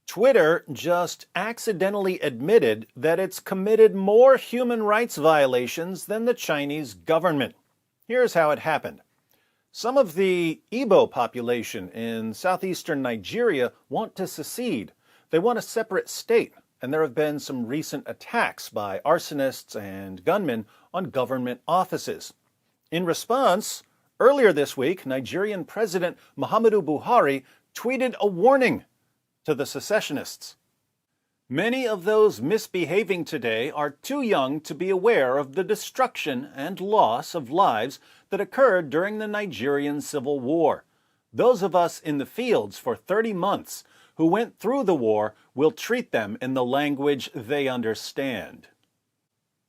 Twitter just accidentally admitted that it's committed more human rights violations than the Chinese government. Here's how it happened. Some of the Igbo population in southeastern Nigeria want to secede. They want a separate state, and there have been some recent attacks by arsonists and gunmen on government offices. In response, earlier this week, Nigerian President Muhammadu Buhari tweeted a warning to the secessionists. Many of those misbehaving today are too young to be aware of the destruction and loss of lives that occurred during the Nigerian Civil War. Those of us in the fields for 30 months who went through the war will treat them in the language they understand.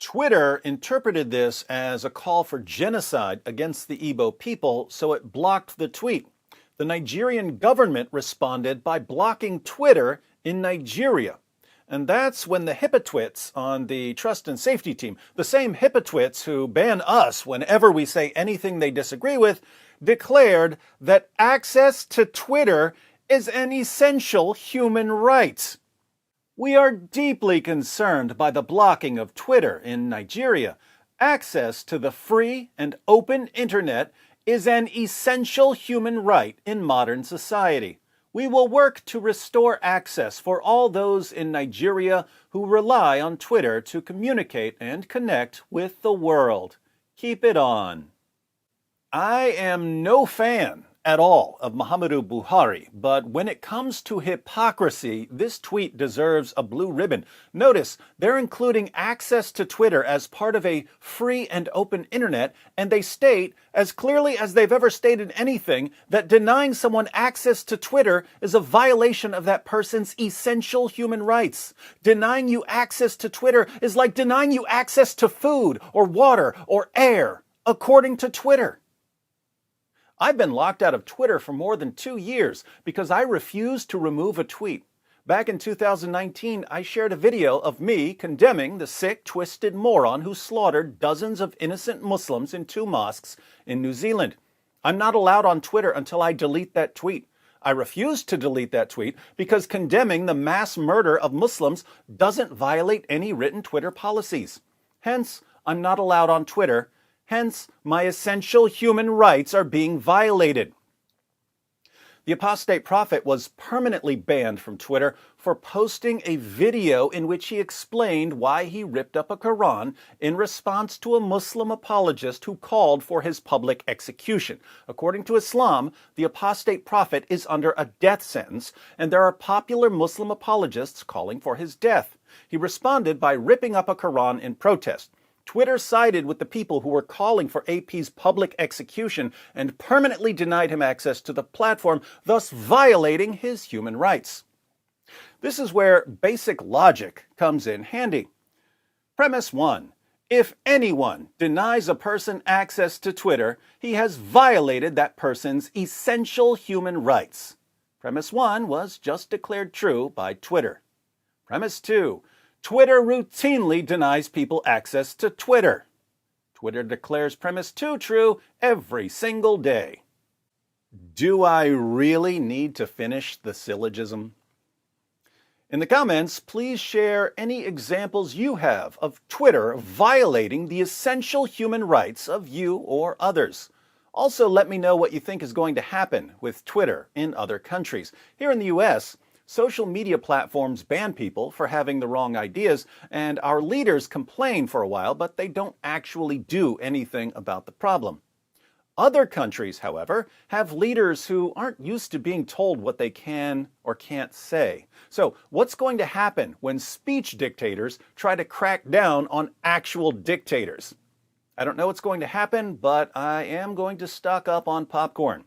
Twitter interpreted this as a call for genocide against the Igbo people, so it blocked the tweet. The Nigerian government responded by blocking Twitter in Nigeria. And that's when the hypocrites on the trust and safety team, the same hypocrites who ban us whenever we say anything they disagree with, declared that access to Twitter is an essential human right. We are deeply concerned by the blocking of Twitter in Nigeria. Access to the free and open internet is an essential human right in modern society. We will work to restore access for all those in Nigeria who rely on Twitter to communicate and connect with the world. Keep it on. I am no fan at all of Muhammadu Buhari, but when it comes to hypocrisy, this tweet deserves a blue ribbon. Notice, they're including access to Twitter as part of a free and open internet, and they state, as clearly as they've ever stated anything, that denying someone access to Twitter is a violation of that person's essential human rights. Denying you access to Twitter is like denying you access to food or water or air, according to Twitter. I've been locked out of Twitter for more than 2 years because I refused to remove a tweet. Back in 2019, I shared a video of me condemning the sick, twisted moron who slaughtered dozens of innocent Muslims in 2 mosques in New Zealand. I'm not allowed on Twitter until I delete that tweet. I refused to delete that tweet because condemning the mass murder of Muslims doesn't violate any written Twitter policies. Hence, I'm not allowed on Twitter. Hence, my essential human rights are being violated. The apostate prophet was permanently banned from Twitter for posting a video in which he explained why he ripped up a Quran in response to a Muslim apologist who called for his public execution. According to Islam, the apostate prophet is under a death sentence, and there are popular Muslim apologists calling for his death. He responded by ripping up a Quran in protest. Twitter sided with the people who were calling for AP's public execution and permanently denied him access to the platform, thus violating his human rights. This is where basic logic comes in handy. Premise 1. If anyone denies a person access to Twitter, he has violated that person's essential human rights. Premise 1 was just declared true by Twitter. Premise 2. Twitter routinely denies people access to Twitter. Twitter declares premise 2 true every single day. Do I really need to finish the syllogism? In the comments, please share any examples you have of Twitter violating the essential human rights of you or others. Also, let me know what you think is going to happen with Twitter in other countries. Here in the U.S., social media platforms ban people for having the wrong ideas, and our leaders complain for a while, but they don't actually do anything about the problem. Other countries, however, have leaders who aren't used to being told what they can or can't say. So, what's going to happen when speech dictators try to crack down on actual dictators? I don't know what's going to happen, but I am going to stock up on popcorn.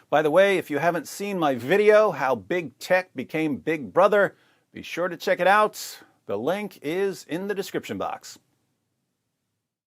By the way, if you haven't seen my video, How Big Tech Became Big Brother, be sure to check it out. The link is in the description box.